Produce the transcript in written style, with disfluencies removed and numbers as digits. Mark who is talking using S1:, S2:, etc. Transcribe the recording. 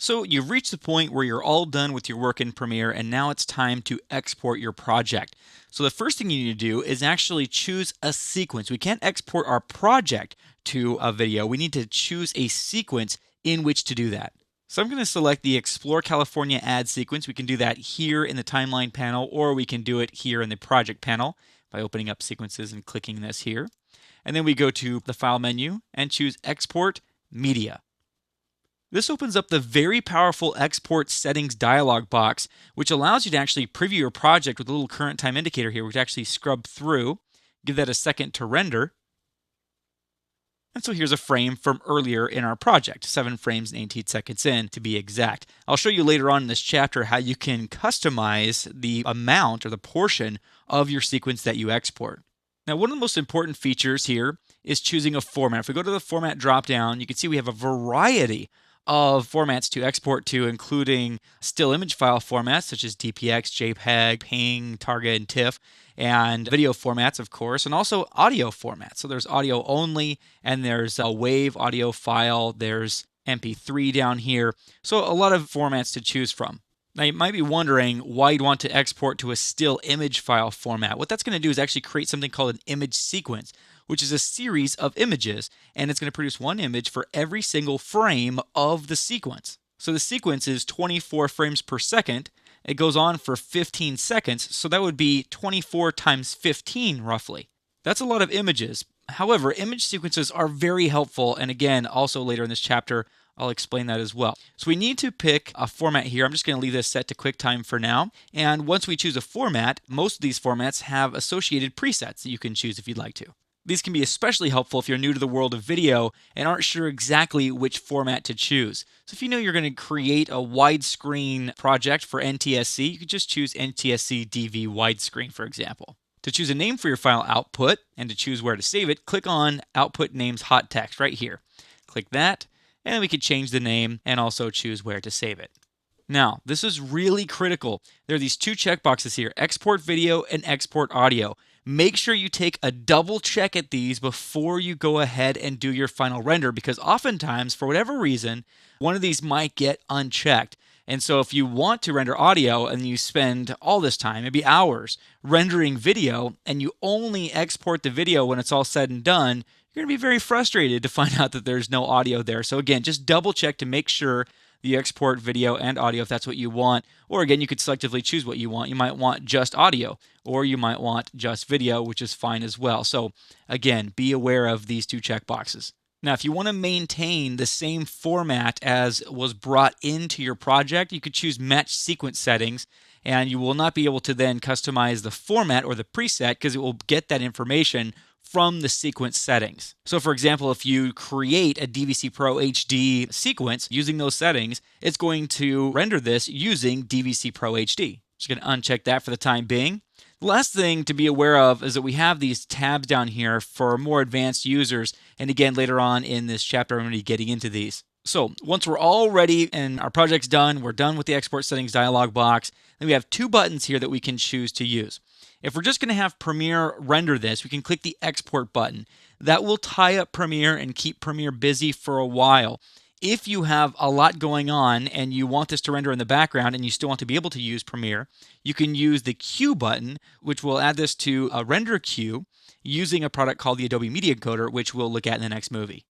S1: So you've reached the point where you're all done with your work in Premiere and now it's time to export your project. So the first thing you need to do is actually choose a sequence. We can't export our project to a video. We need to choose a sequence in which to do that. So I'm going to select the Explore California ad sequence. We can do that here in the timeline panel, or we can do it here in the project panel by opening up sequences and clicking this here. And then we go to the file menu and choose Export Media. This opens up the very powerful Export Settings dialog box, which allows you to actually preview your project with a little current time indicator here. We can actually scrub through, give that a second to render. And so here's a frame from earlier in our project, 7 frames and 18 seconds in to be exact. I'll show you later on in this chapter how you can customize the amount or the portion of your sequence that you export. Now, one of the most important features here is choosing a format. If we go to the format dropdown, you can see we have a variety of formats to export to, including still image file formats such as DPX, JPEG, PNG, Target, and TIFF, and video formats, of course, and also audio formats. So there's audio only, and there's a WAV audio file, there's MP3 down here. So a lot of formats to choose from. Now, you might be wondering why you'd want to export to a still image file format. What that's going to do is actually create something called an image sequence, which is a series of images, and it's going to produce one image for every single frame of the sequence. So the sequence is 24 frames per second. It goes on for 15 seconds, so that would be 24 times 15 roughly. That's a lot of images. However, image sequences are very helpful, and again, also later in this chapter, I'll explain that as well. So we need to pick a format here. I'm just going to leave this set to QuickTime for now. And once we choose a format, most of these formats have associated presets that you can choose if you'd like to. These can be especially helpful if you're new to the world of video and aren't sure exactly which format to choose. So if you know you're going to create a widescreen project for NTSC, you could just choose NTSC DV widescreen, for example. To choose a name for your file output and to choose where to save it, click on Output Names Hot Text right here. Click that, and we could change the name and also choose where to save it. Now, this is really critical. There are these two checkboxes here, Export Video and Export Audio. Make sure you take a double check at these before you go ahead and do your final render, because oftentimes, for whatever reason, one of these might get unchecked. And so if you want to render audio and you spend all this time, maybe hours, rendering video, and you only export the video when it's all said and done, you're going to be very frustrated to find out that there's no audio there. So again, just double check to make sure you export video and audio if that's what you want. Or again, you could selectively choose what you want. You might want just audio, or you might want just video, which is fine as well. So again, be aware of these two checkboxes. Now, if you want to maintain the same format as was brought into your project, you could choose Match Sequence Settings, and you will not be able to then customize the format or the preset because it will get that information from the sequence settings. So for example, if you create a DVC Pro HD sequence using those settings, it's going to render this using DVC Pro HD. Just going to uncheck that for the time being. The last thing to be aware of is that we have these tabs down here for more advanced users. And again, later on in this chapter, I'm going to be getting into these. So once we're all ready and our project's done, we're done with the export settings dialog box, then we have two buttons here that we can choose to use. If we're just going to have Premiere render this, we can click the export button. That will tie up Premiere and keep Premiere busy for a while. If you have a lot going on and you want this to render in the background and you still want to be able to use Premiere, you can use the queue button, which will add this to a render queue using a product called the Adobe Media Encoder, which we'll look at in the next movie.